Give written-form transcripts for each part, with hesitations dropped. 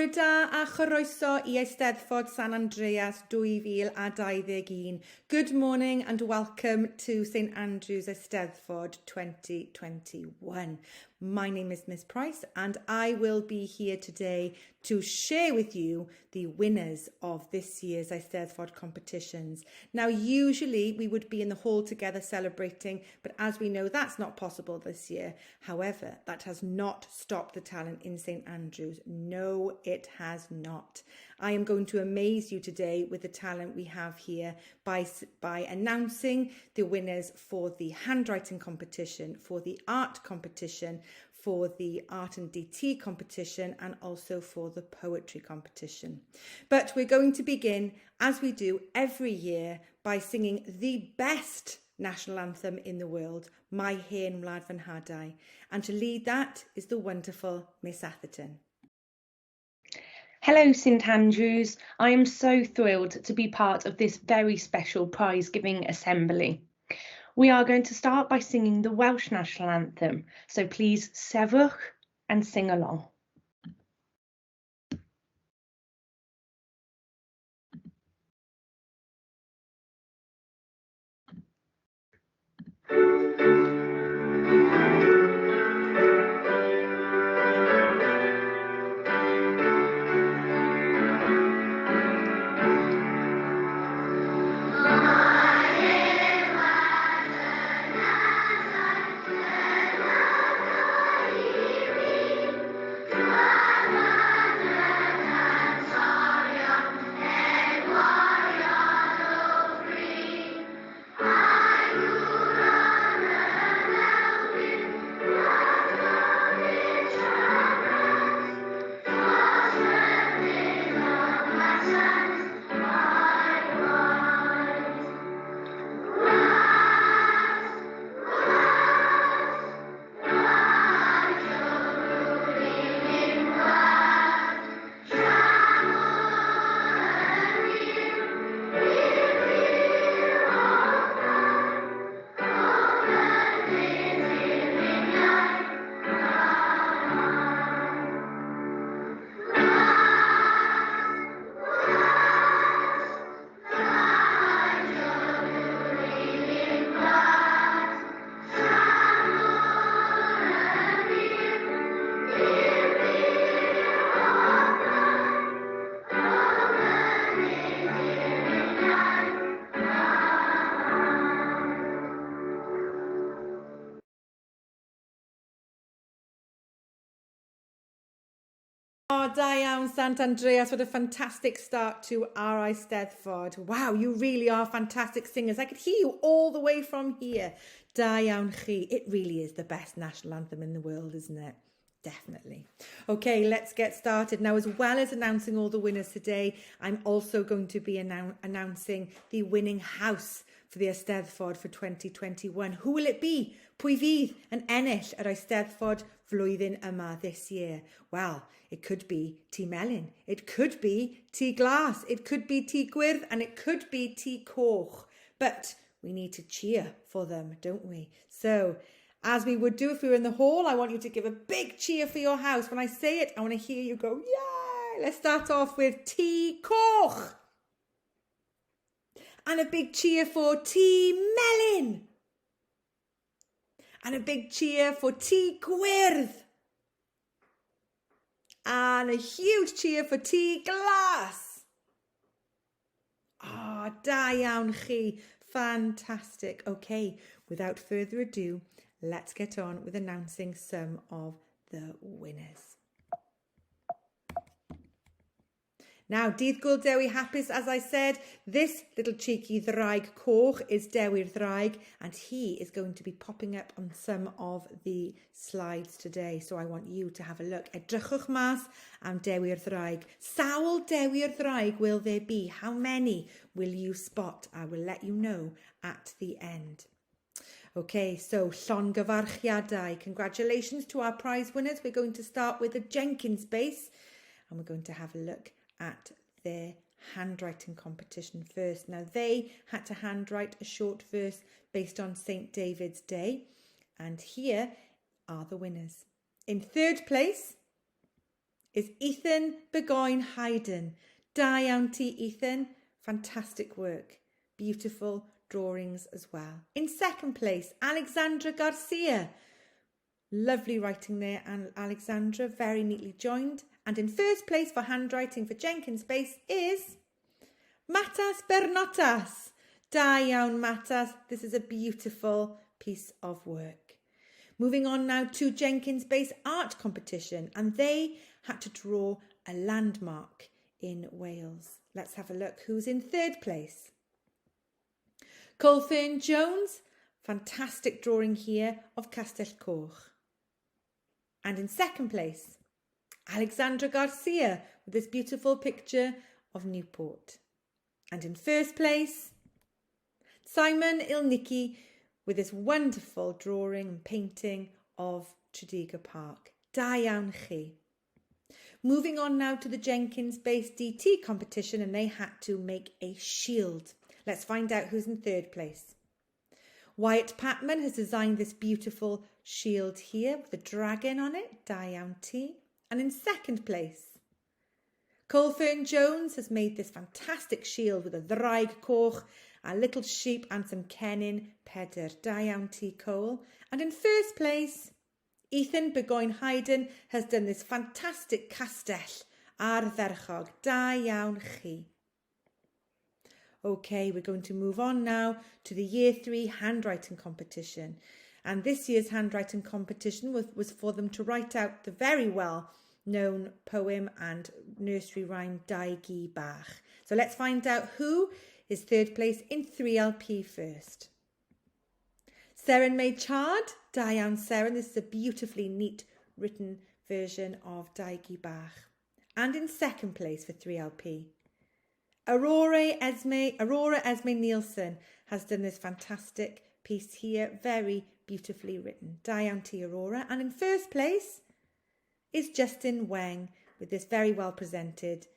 Bore da a choroeso I Eisteddfod San Andreas 2021. Good morning and welcome to St Andrew's Eisteddfod 2021. My name is Miss Price and I will be here today to share with you the winners of this year's Eisteddfod competitions. Now, usually we would be in the hall together celebrating, but as we know, that's not possible this year. However, that has not stopped the talent in St Andrews. No, it has not. I am going to amaze you today with the talent we have here by announcing the winners for the handwriting competition, for the art competition, for the art and DT competition, and also for the poetry competition. But we're going to begin, as we do every year, by singing the best national anthem in the world, My Hen Wlad Fy Nhadau. And to lead that is the wonderful Miss Atherton. Hello St Andrews, I am so thrilled to be part of this very special prize giving assembly. We are going to start by singing the Welsh National Anthem, so please sefwch and sing along. Oh, da iawn, Sant Andreas. What a fantastic start to our Eisteddfod. Wow, you really are fantastic singers. I could hear you all the way from here. Da iawn chi. It really is the best national anthem in the world, isn't it? Definitely. Okay, let's get started. Now, as well as announcing all the winners today, I'm also going to be announcing the winning house for the Eisteddfod for 2021. Who will it be? Pwy fydd yn ennill yr Eisteddfod Blwyddyn yma this year? Well, it could be Tŷ Melyn, it could be Tŷ Glas, it could be Tŷ Gwyrdd, and it could be Tŷ Coch. But we need to cheer for them, don't we? So, as we would do if we were in the hall, I want you to give a big cheer for your house. When I say it, I want to hear you go, yay! Let's start off with Tŷ Coch. And a big cheer for Tŷ Melyn. And a big cheer for Tŷ Gwyrdd. And a huge cheer for Tŷ Glas. Ah, da iawn chi. Fantastic. Okay, without further ado, let's get on with announcing some of the winners. Now, dydd Gwl Dewi hapus, as I said, this little cheeky Ddraig Coch is Dewi Ddraig, and he is going to be popping up on some of the slides today. So I want you to have a look. Edrychwch mas am Dewi Ddraig. Sawl Dewi Ddraig will there be? How many will you spot? I will let you know at the end. Okay, so llongyfarchiadau. Congratulations to our prize winners. We're going to start with the Jenkins base, and we're going to have a look at their handwriting competition first. Now, they had to handwrite a short verse based on St David's Day, and here are the winners. In third place, is Ethan Burgoyne Hayden. Da iawn ti, Ethan. Fantastic work. Beautiful drawings as well. In second place, Alexandra Garcia. Lovely writing there, and Alexandra, very neatly joined. And in first place for handwriting for Jenkins Base is Matas Bernotas. Da iawn, Matas. This is a beautiful piece of work. Moving on now to Jenkins Base art competition, and they had to draw a landmark in Wales. Let's have a look who's in third place. Colfern Jones, fantastic drawing here of Castell Coch. And in second place, Alexandra Garcia with this beautiful picture of Newport. And in first place, Simon Ilnicki with this wonderful drawing and painting of Tredegar Park. Da iawn chi. Moving on now to the Jenkins Base DT competition, and they had to make a shield. Let's find out who's in third place. Wyatt Patman has designed this beautiful shield here with a dragon on it. Da iawn ti. And in second place, Colfern Jones has made this fantastic shield with a Ddraig Coch, a little sheep and some cennin peder. Da iawn ti, Cole. And in first place, Ethan Burgoyne Hayden has done this fantastic castell ar dderchog. Da iawn chi. Okay, we're going to move on now to the Year 3 handwriting competition. And this year's handwriting competition was for them to write out the very well-known poem and nursery rhyme Ddraig Bach. So let's find out who is third place in 3LP first. Seren May Chard, Da iawn Seren. This is a beautifully neat written version of Ddraig Bach. And in second place for 3LP, Aurora Esme Nielsen has done this fantastic piece here, very beautifully written. Da iawn ti, Aurora. And in first place is Justin Weng with this very well presented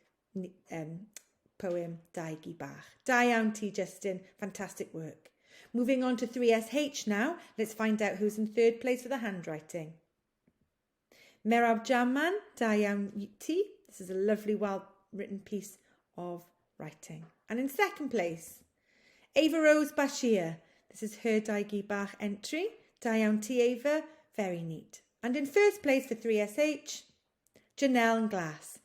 poem Ddraig Bach. Da iawn ti, Justin. Fantastic work. Moving on to 3SH now. Let's find out who's in third place for the handwriting. Merab Jamman, Da iawn ti. This is a lovely, well-written piece of writing. And in second place, Ava Rose Bashir. This is her Ddraig Bach entry. Da iawn ti, Ava. Very neat. And in first place for 3SH, Janelle Glass.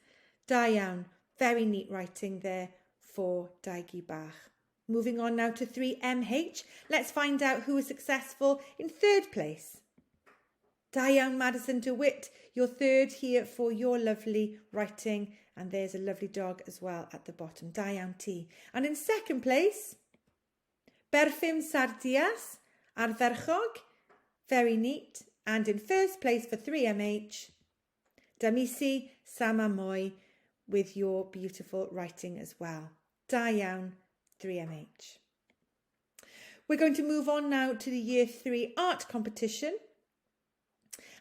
Da iawn. Very neat writing there for Ddraig Bach. Moving on now to 3MH. Let's find out who was successful in third place. Da iawn Madison DeWitt, you're third here for your lovely writing. And there's a lovely dog as well at the bottom. Da iawn ti. And in second place, Berfim Sardias ar dderchog. Very neat. And in first place for 3MH, Damisi Samamoy with your beautiful writing as well. Da iawn 3MH. We're going to move on now to the Year 3 art competition.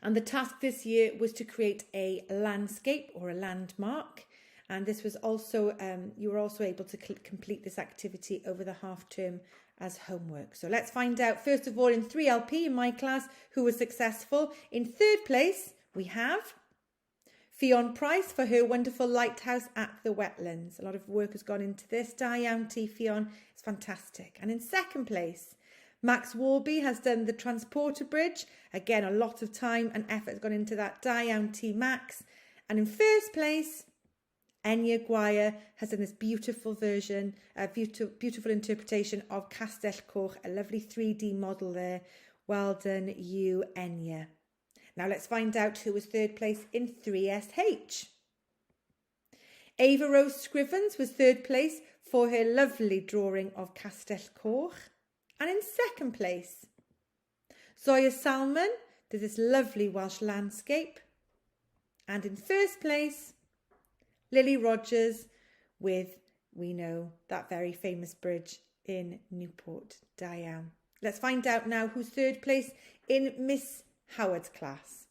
And the task this year was to create a landscape or a landmark. And this was also, you were also able to complete this activity over the half term as homework. So let's find out, first of all, in 3LP, in my class, who was successful. In third place, we have Fionn Price for her wonderful lighthouse at the wetlands. A lot of work has gone into this. Da iawn ti, Fionn. It's fantastic. And in second place, Max Warby has done the transporter bridge. Again, a lot of time and effort has gone into that. Da iawn ti, Max. And in first place, Enya Guire has done this beautiful version, beautiful interpretation of Castell Coch, a lovely 3D model there. Well done, you, Enya. Now let's find out who was third place in 3SH. Ava Rose Scrivens was third place for her lovely drawing of Castell Coch. And in second place, Zoya Salmon did this lovely Welsh landscape. And in first place, Lily Rogers with, we know, that very famous bridge in Newport. Da iawn. Let's find out now who's third place in Miss Howard's class.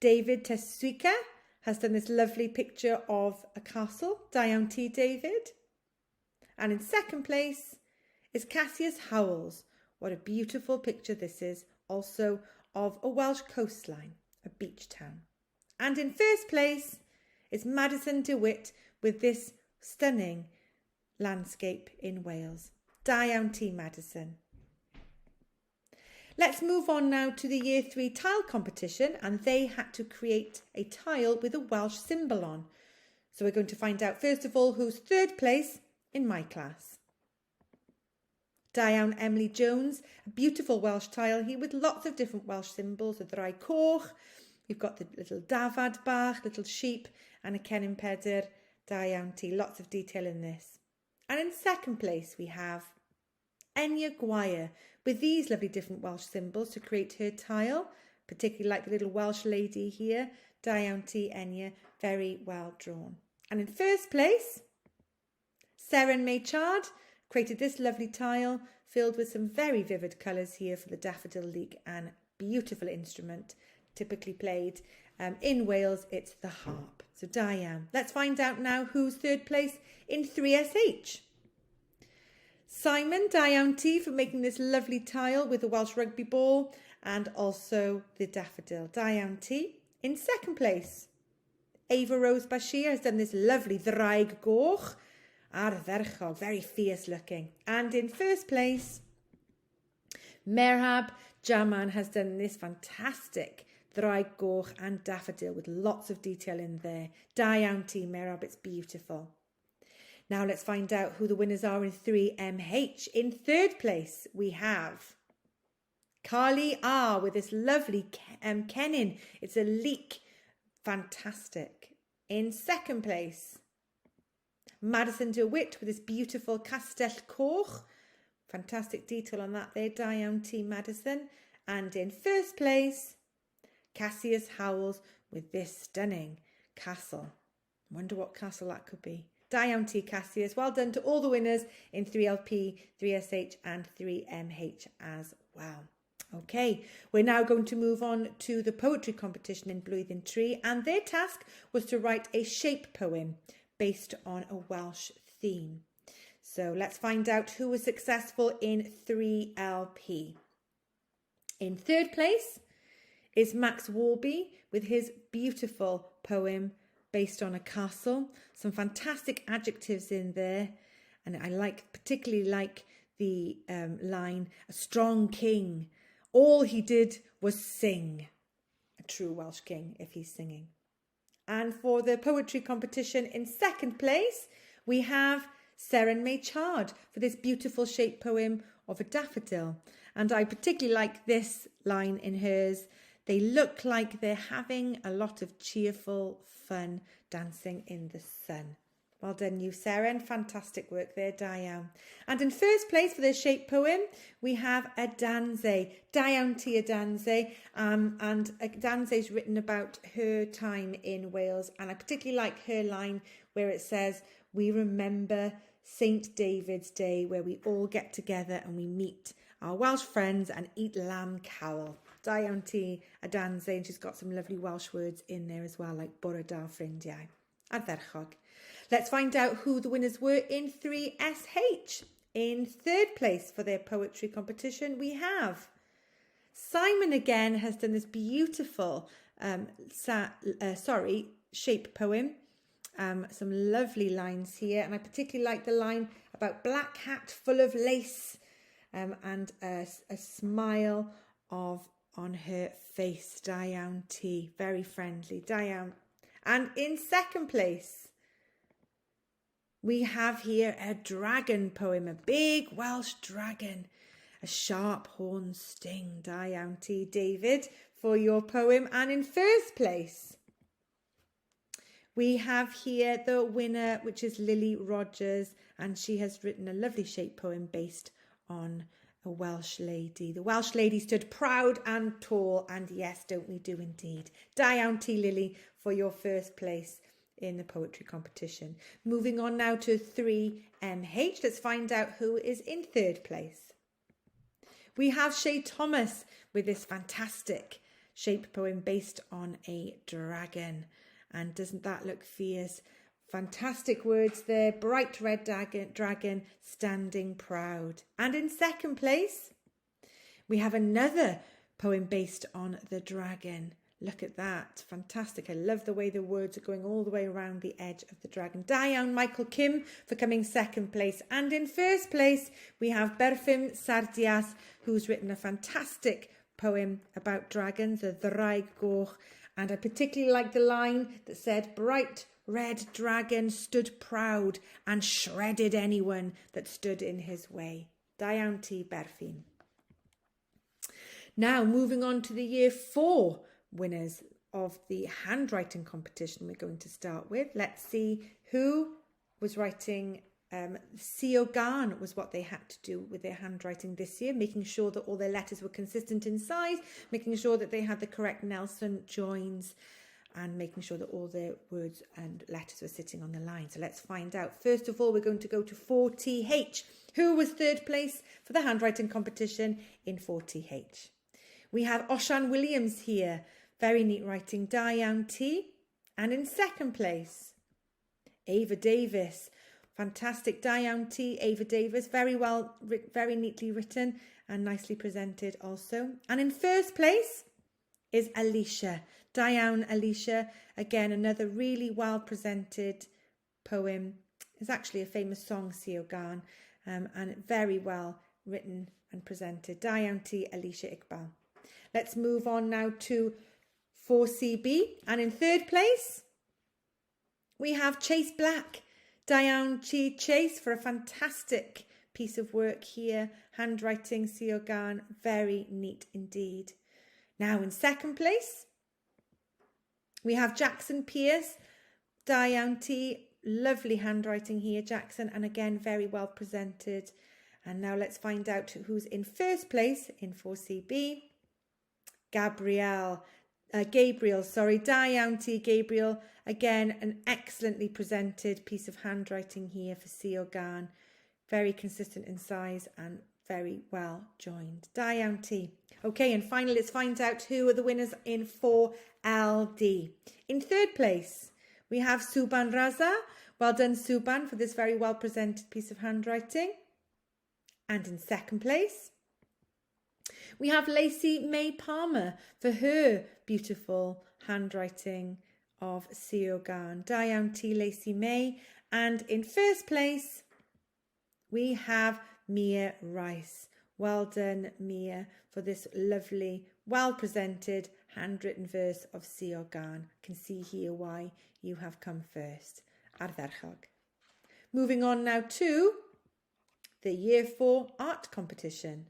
David Tesuika has done this lovely picture of a castle. Da iawn ti, David. And in second place is Cassius Howells. What a beautiful picture this is, also of a Welsh coastline, a beach town. And in first place is Madison DeWitt with this stunning landscape in Wales. Da iawn ti, Madison. Let's move on now to the Year 3 tile competition, and they had to create a tile with a Welsh symbol on. So we're going to find out first of all who's third place in my class. Da iawn Emily Jones, a beautiful Welsh tile here with lots of different Welsh symbols, the Ddraig Coch, we've got the little dafad bach, little sheep, and a cennin Pedyr. Da iawn ti, lots of detail in this. And in second place we have Enya Gwyer with these lovely different Welsh symbols to create her tile, particularly like the little Welsh lady here. Da iawn ti, Enya, very well drawn. And in first place, Seren Maychard created this lovely tile filled with some very vivid colours here for the Daffodil League, and beautiful instrument, typically played in Wales, it's the harp. So da iawn. Let's find out now who's third place in 3SH. Simon, da iawn ti for making this lovely tile with the Welsh rugby ball and also the daffodil. Da iawn ti. In second place, Ava Rose Bashir has done this lovely Ddraig Goch, ardderchog, very fierce looking. And in first place, Merhab Jaman has done this fantastic Ddraig Goch and daffodil with lots of detail in there. Da iawn ti, Merhab, it's beautiful. Now let's find out who the winners are in 3MH. In third place, we have Carly R with this lovely cennin. It's a leek. Fantastic. In second place, Madison DeWitt with this beautiful Castell Coch. Fantastic detail on that there. Da iawn ti, Madison. And in first place, Cassius Howells with this stunning castle. Wonder what castle that could be. Da iawn ti, Cassius. Well done to all the winners in 3LP, 3SH and 3MH as well. Okay, we're now going to move on to the poetry competition in Blwyddyn 3, and their task was to write a shape poem based on a Welsh theme. So let's find out who was successful in 3LP. In third place is Max Warby with his beautiful poem based on a castle. Some fantastic adjectives in there, and I particularly like the line, a strong king. All he did was sing. A true Welsh king if he's singing. And for the poetry competition in second place, we have Seren Maychard for this beautiful shape poem of a daffodil. And I particularly like this line in hers. They look like they're having a lot of cheerful fun dancing in the sun. Well done you, Seren. Fantastic work there, da iawn. And in first place for the shape poem, we have a danse. Da iawn ti, a danse. And a danse is written about her time in Wales. And I particularly like her line where it says, we remember St. David's Day, where we all get together and we meet our Welsh friends and eat lamb cawl. Da iawn ti, a danse. And she's got some lovely Welsh words in there as well, like bore da ffrindiau. Ardderchog. Let's find out who the winners were in 3SH. In third place for their poetry competition, we have Simon again has done this beautiful shape poem. Some lovely lines here, and I particularly like the line about black hat full of lace and a smile on her face. Da iawn ti, very friendly. Da iawn. And in second place, we have here a dragon poem, a big Welsh dragon, a sharp horn sting. Da iawn ti, David, for your poem. And in first place, we have here the winner, which is Lily Rogers, and she has written a lovely shape poem based on a Welsh lady. The Welsh lady stood proud and tall, and yes, don't we do indeed. Da iawn ti, Lily, for your first place in the poetry competition. Moving on now to 3MH. Let's find out who is in third place. We have Shay Thomas with this fantastic shape poem based on a dragon. And doesn't that look fierce? Fantastic words there. Bright red dragon standing proud. And in second place, we have another poem based on the dragon. Look at that. Fantastic. I love the way the words are going all the way around the edge of the dragon. Da iawn, Michael Kim, for coming second place. And in first place, we have Berfym Sardias, who's written a fantastic poem about dragons, the Ddraig Goch. And I particularly like the line that said, bright red dragon stood proud and shredded anyone that stood in his way. Da iawn ti, Berfym. Now, moving on to the year 4 winners of the handwriting competition we're going to start with. Let's see who was writing. Siogan was what they had to do with their handwriting this year, making sure that all their letters were consistent in size, making sure that they had the correct Nelson joins, and making sure that all their words and letters were sitting on the line. So let's find out. First of all, we're going to go to 4TH. Who was third place for the handwriting competition in 4TH? We have Osian Williams here. Very neat writing, Da iawn ti. And in second place, Ava Davis. Fantastic, Da iawn ti, Ava Davis. Very neatly written and nicely presented also. And in first place is Alicia. Da iawn, Alicia. Again, another really well presented poem. It's actually a famous song, Siogan, and very well written and presented. Da iawn ti, Alicia Iqbal. Let's move on now to 4CB, and in third place we have Chase Black. Da iawn ti, Chase, for a fantastic piece of work here. Handwriting, Siogan, very neat indeed. Now in second place we have Jackson Pierce. Da iawn ti, lovely handwriting here, Jackson, and again very well presented. And now let's find out who's in first place in 4CB. Gabriel, da iawn ti, Gabriel. Again, an excellently presented piece of handwriting here for Siogan. Very consistent in size and very well joined. Da iawn ti. Okay, and finally, let's find out who are the winners in 4LD. In third place, we have Suban Raza. Well done, Suban, for this very well presented piece of handwriting. And in second place, we have Lacey May Palmer for her beautiful handwriting of Siogan. Da iawn ti, Lacey May. And in first place, we have Mia Rice. Well done, Mia, for this lovely, well presented handwritten verse of Siogan. Can see here why you have come first. Ardderchog. Moving on now to the Year 4 art competition.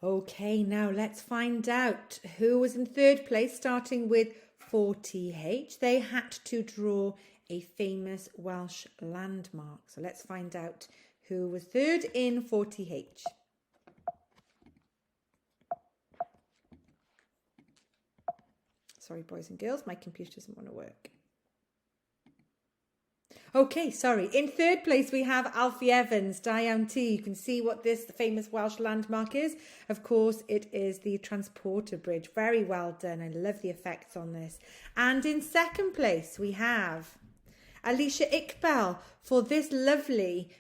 Okay, now let's find out who was in third place, starting with 4TH. They had to draw a famous Welsh landmark. So let's find out who was third in 4TH. Sorry, boys and girls, my computer doesn't want to work. Okay, sorry. In third place, we have Alfie Evans, Da iawn ti. You can see what this famous Welsh landmark is. Of course, it is the Transporter Bridge. Very well done. I love the effects on this. And in second place, we have Alicia Iqbal for this lovely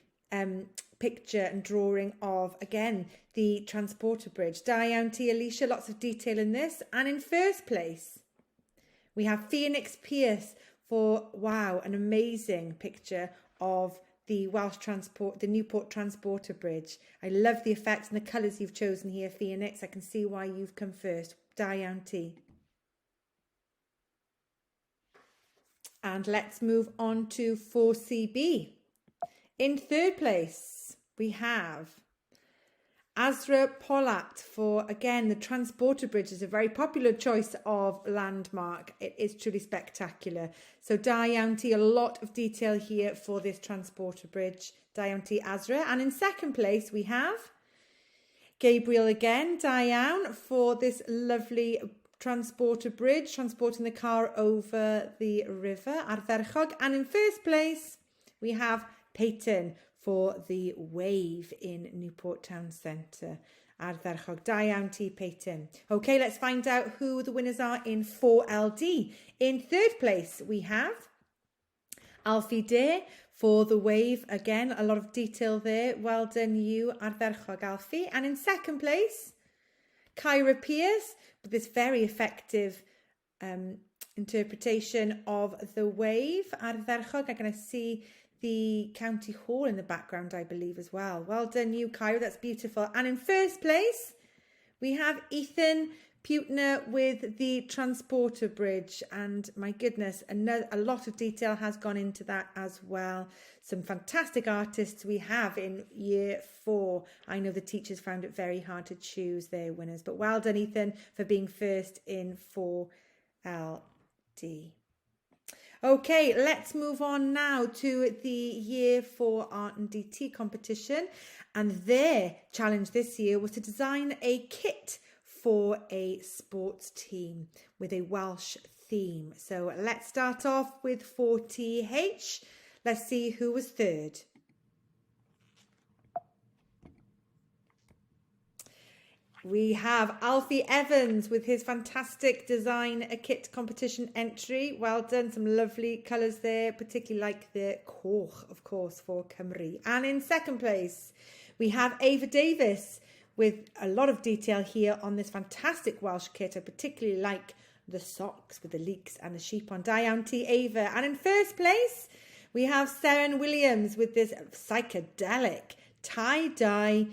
picture and drawing of, again, the Transporter Bridge. Da iawn ti, Alicia. Lots of detail in this. And in first place, we have Phoenix Pierce for, wow, an amazing picture of the the Newport Transporter Bridge. I love the effects and the colours you've chosen here, Phoenix. I can see why you've come first. Da iawn ti. And let's move on to 4CB. In third place, we have Azra Polat for, again, the Transporter Bridge is a very popular choice of landmark. It is truly spectacular. So Da iawn ti, a lot of detail here for this Transporter Bridge. Da iawn ti, Azra. And in second place, we have Gabriel again, Da iawn, for this lovely Transporter Bridge, transporting the car over the river, Ardderchog. And in first place, we have Peyton for the wave in Newport Town Centre. Ardderchog. Da iawn ti, Peyton. Okay, let's find out who the winners are in 4LD. In third place, we have Alfie Day for the wave. Again, a lot of detail there. Well done you, Ardderchog, Alfie. And in second place, Kyra Pierce with this very effective interpretation of the wave. Ardderchog, I'm going to see the county hall in the background, I believe, as well. Well done you, Cairo, that's beautiful. And in first place, we have Ethan Putner with the transporter bridge, and my goodness, a lot of detail has gone into that as well. Some fantastic artists we have in year 4. I know the teachers found it very hard to choose their winners, but well done, Ethan, for being first in 4LD. Okay, let's move on now to the year 4 art and DT competition, and their challenge this year was to design a kit for a sports team with a Welsh theme. So let's start off with 4TH. Let's see who was third. We have Alfie Evans with his fantastic design a kit competition entry. Well done, some lovely colours there, particularly like the coch, of course, for Cymru. And in second place, we have Ava Davis with a lot of detail here on this fantastic Welsh kit. I particularly like the socks with the leeks and the sheep on. Da iawn ti, Ava. And in first place, we have Seren Williams with this psychedelic tie-dye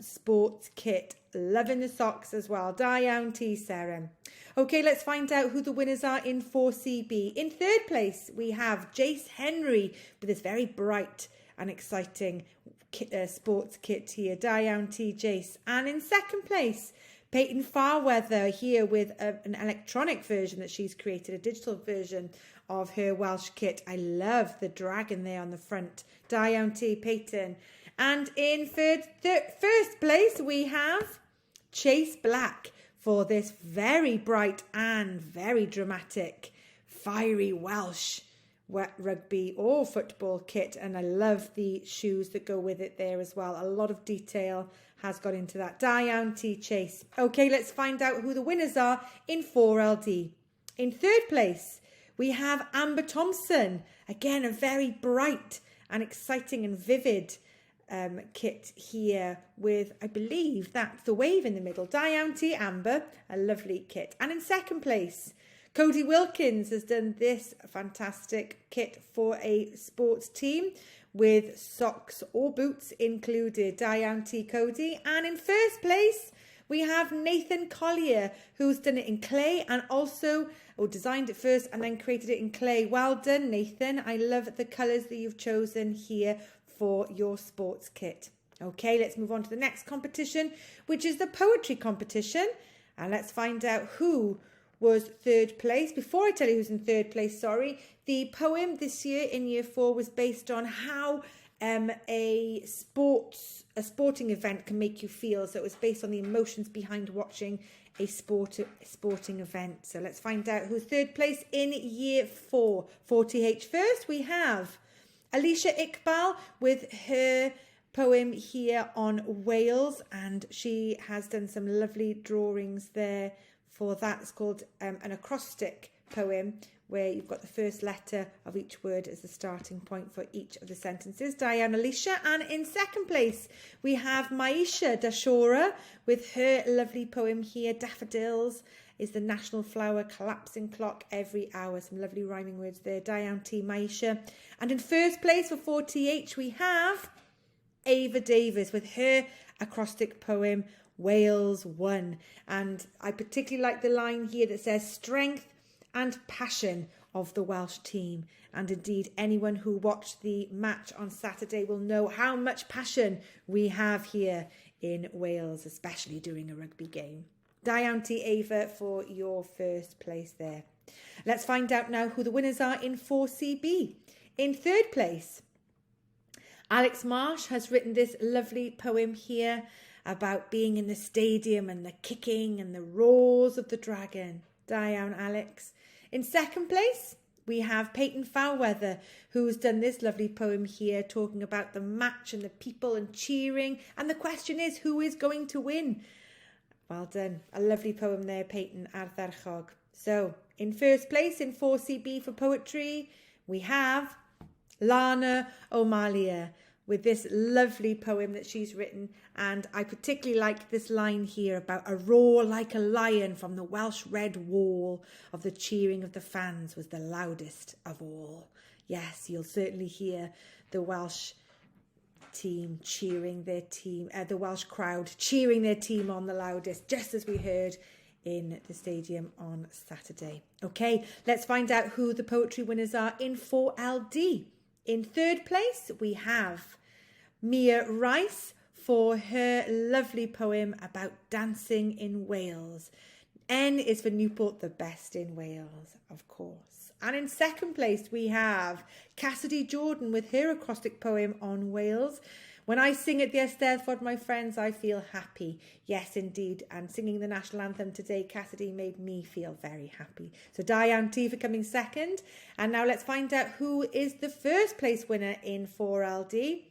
sports kit. Loving the socks as well. Da iawn ti, Seren. Okay, let's find out who the winners are in 4CB. In third place, we have Jace Henry with this very bright and exciting sports kit here. Da iawn ti, Jace. And in second place, Peyton Farweather here with an electronic version that she's created, a digital version of her Welsh kit. I love the dragon there on the front. Da iawn ti, Peyton. And in first place, we have Chase Black for this very bright and very dramatic, fiery Welsh rugby or football kit. And I love the shoes that go with it there as well. A lot of detail has got into that. Da iawn ti, Chase. Okay, let's find out who the winners are in 4LD. In third place, we have Amber Thompson. Again, a very bright and exciting and vivid kit here with, I believe, that's the wave in the middle. Da iawn ti, Amber. A lovely kit. And in second place, Cody Wilkins has done this fantastic kit for a sports team with socks or boots included. Da iawn ti, Cody. And in first place, we have Nathan Collier, who's done it in clay and also designed it first and then created it in clay. Well done, Nathan. I love the colours that you've chosen here for your sports kit. Okay, let's move on to the next competition, which is the poetry competition. And let's find out who was third place. Before I tell you who's in third place, the poem this year in year 4 was based on how a sporting event can make you feel. So it was based on the emotions behind watching a sporting event. So let's find out who's third place in year 4. 4TH first, we have Alicia Iqbal with her poem here on Wales, and she has done some lovely drawings there for that. It's called an acrostic poem where you've got the first letter of each word as the starting point for each of the sentences. Diane Alicia. And in second place, we have Maisha Dashora with her lovely poem here, Daffodils is the national flower, collapsing clock every hour. Some lovely rhyming words there. Da iawn ti, Maisha. And in first place for 4TH, we have Ava Davis with her acrostic poem, Wales Won. And I particularly like the line here that says, strength and passion of the Welsh team. And indeed, anyone who watched the match on Saturday will know how much passion we have here in Wales, especially during a rugby game. Da iawn ti, Ava, for your first place there. Let's find out now who the winners are in 4CB. In third place, Alex Marsh has written this lovely poem here about being in the stadium and the kicking and the roars of the dragon. Da iawn, Alex. In second place, we have Peyton Farweather, who's done this lovely poem here talking about the match and the people and cheering. And the question is, who is going to win? Well done. A lovely poem there, Peyton Ardderchog. So, in first place in 4CB for poetry, we have Lana O'Malia with this lovely poem that she's written. And I particularly like this line here about a roar like a lion from the Welsh red wall of the cheering of the fans was the loudest of all. Yes, you'll certainly hear the Welsh team cheering their team, the Welsh crowd cheering their team on the loudest, just as we heard in the stadium on Saturday. Okay, let's find out who the poetry winners are in 4LD. In third place, we have Mia Rice for her lovely poem about dancing in Wales. N is for Newport, the best in Wales, of course. And in second place, we have Cassidy Jordan with her acrostic poem on Wales. When I sing at the Eisteddfod, my friends, I feel happy. Yes, indeed. And singing the national anthem today, Cassidy, made me feel very happy. So Diane T for coming second. And now let's find out who is the first place winner in 4LD.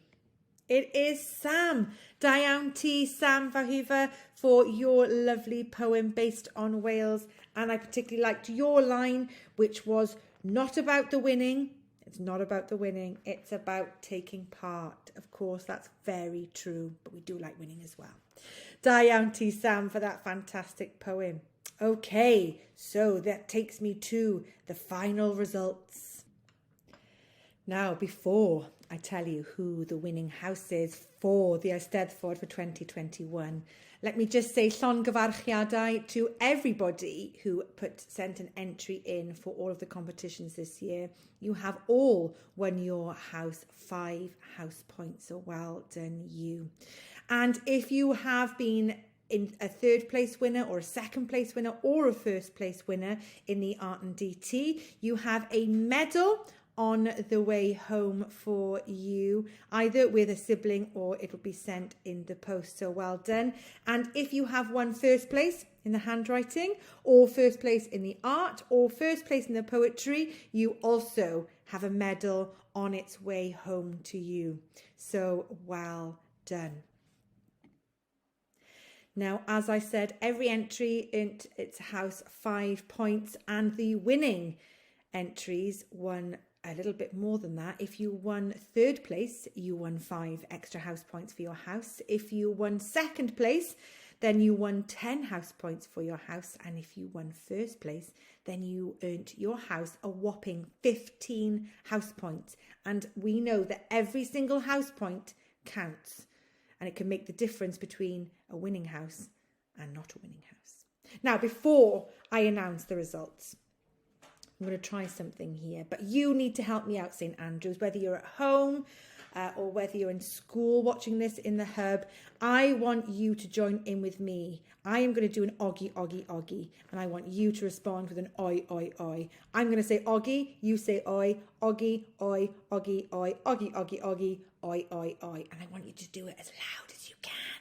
It is Sam. Diane T, Sam Fahiva, for your lovely poem based on Wales. And I particularly liked your line, which was not about the winning. It's not about the winning. It's about taking part. Of course, that's very true, but we do like winning as well. Diane T. Sam for that fantastic poem. Okay, so that takes me to the final results. Now, before I tell you who the winning house is for the Eisteddfod for 2021, let me just say llongyfarchiadau to everybody who sent an entry in for all of the competitions this year. You have all won your house 5 house points, so well done you. And if you have been in a third place winner or a second place winner or a first place winner in the Art and DT, you have a medal on the way home for you, either with a sibling or it will be sent in the post. So well done. And if you have won first place in the handwriting or first place in the art or first place in the poetry, you also have a medal on its way home to you. So well done. Now, as I said, every entry in its house 5 points, and the winning entries won a little bit more than that. If you won third place, you won 5 extra house points for your house. If you won second place, then you won 10 house points for your house. And if you won first place, then you earned your house a whopping 15 house points. And we know that every single house point counts, and it can make the difference between a winning house and not a winning house. Now, before I announce the results, I'm going to try something here, but you need to help me out, St. Andrews, whether you're at home or whether you're in school watching this in the hub. I want you to join in with me. I am going to do an oggy, oggy, oggy, and I want you to respond with an oi, oi, oi. I'm going to say oggy, you say oi, oggy, oi, oggy, oi, oggy, oggy, oggy, oi, oi, oi. And I want you to do it as loud as you can.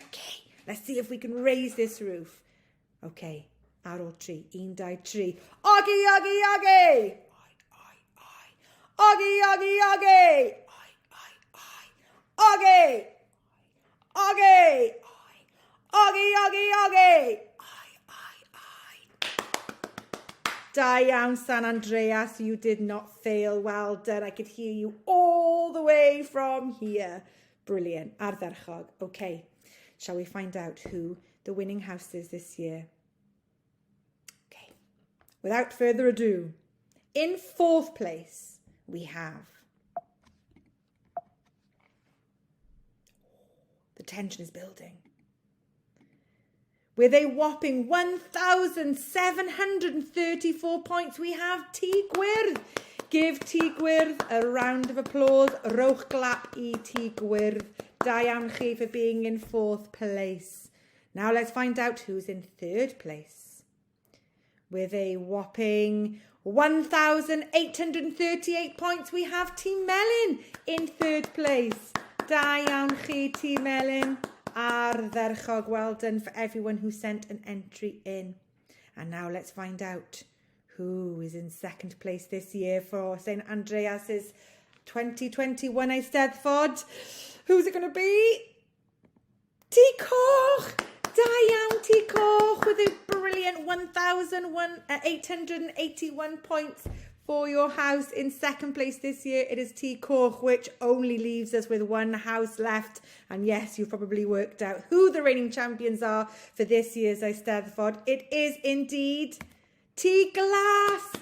Okay, let's see if we can raise this roof. Okay. Ar ôl 3, 1, 2, 3. Oggy, oggy, oggy! Oi, oi, oi. Oggy, oggy, oggy! Oi, oi, oi. Oggy! Oggy! Oggy, oggy, oggy! Oi, oi, oi. Diane San Andreas, you did not fail. Well done. I could hear you all the way from here. Brilliant. Ardderchog. Okay, shall we find out who the winning house is this year? Without further ado, in fourth place, we have, the tension is building, with a whopping 1,734 points, we have T Gwyrdd. Give T Gwyrdd a round of applause. Rowch glap I T Gwyrdd. Diane chi for being in fourth place. Now let's find out who's in third place. With a whopping 1,838 points, we have T Melyn in third place. Diane chi T Melyn. Ardderchog, well done for everyone who sent an entry in. And now let's find out who is in second place this year for St. Andreas's 2021 Eisteddfod. Who's it going to be? T Koch! Diane T. Koch with a brilliant 1,881 points For your house in second place this year, it is T Coch, which only leaves us with one house left. And yes, you've probably worked out who the reigning champions are for this year's Eisteddfod. It is indeed T Glass.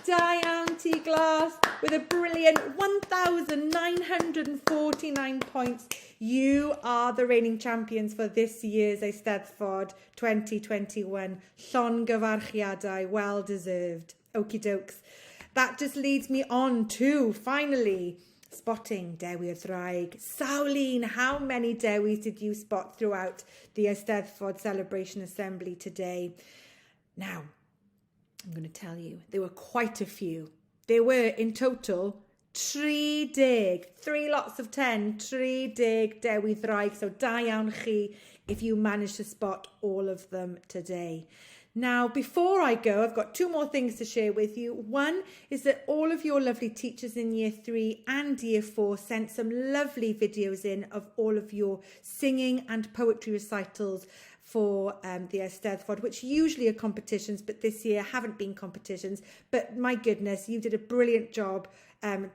Diane T Glass with a brilliant 1,949 points. You are the reigning champions for this year's Eisteddfod 2021. Llongyfarchiadau, well deserved. Okie dokes. That just leads me on to, finally, spotting Dewi Ddraig. Sauline, how many Dewis did you spot throughout the Eisteddfod Celebration Assembly today? Now, I'm going to tell you, there were quite a few. There were, in total, 30, 3 lots of 10, 30 Dewi Ddraig. So, da iawn chi if you managed to spot all of them today. Now, before I go, I've got 2 more things to share with you. One is that all of your lovely teachers in Year 3 and Year 4 sent some lovely videos in of all of your singing and poetry recitals for the Eisteddfod, which usually are competitions, but this year haven't been competitions. But my goodness, you did a brilliant job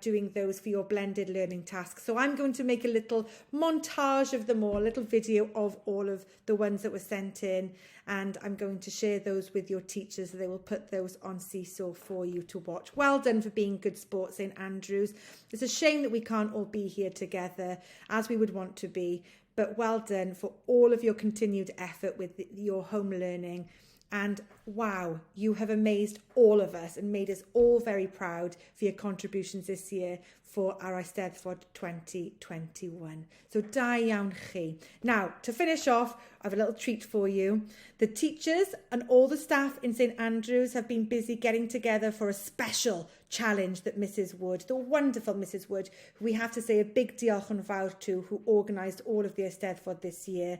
doing those for your blended learning tasks. So I'm going to make a little montage of them all, a little video of all of the ones that were sent in, and I'm going to share those with your teachers. They will put those on Seesaw for you to watch. Well done for being good sports, St Andrews. It's a shame that we can't all be here together as we would want to be, but well done for all of your continued effort with your home learning. And wow, you have amazed all of us and made us all very proud for your contributions this year for our Eisteddfod 2021. So da iawn chi. Now, to finish off, I have a little treat for you. The teachers and all the staff in St Andrews have been busy getting together for a special challenge that Mrs Wood, the wonderful Mrs Wood, who we have to say a big diolch yn fawr to, who organised all of the Eisteddfod this year,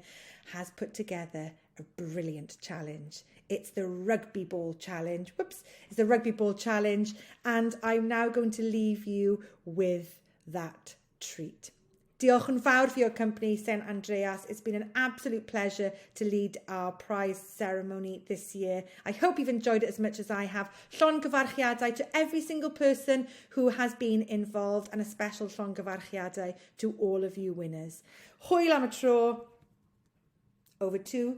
has put together a brilliant challenge. It's the Rugby Ball Challenge. Whoops, it's the Rugby Ball Challenge, and I'm now going to leave you with that treat. Diolch yn fawr for your company, St Andreas. It's been an absolute pleasure to lead our prize ceremony this year. I hope you've enjoyed it as much as I have. Llongyfarchiadau to every single person who has been involved, and a special llongyfarchiadau to all of you winners. Hwyl am y tro. Over to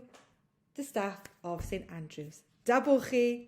the staff of St Andrews. Da bo chi.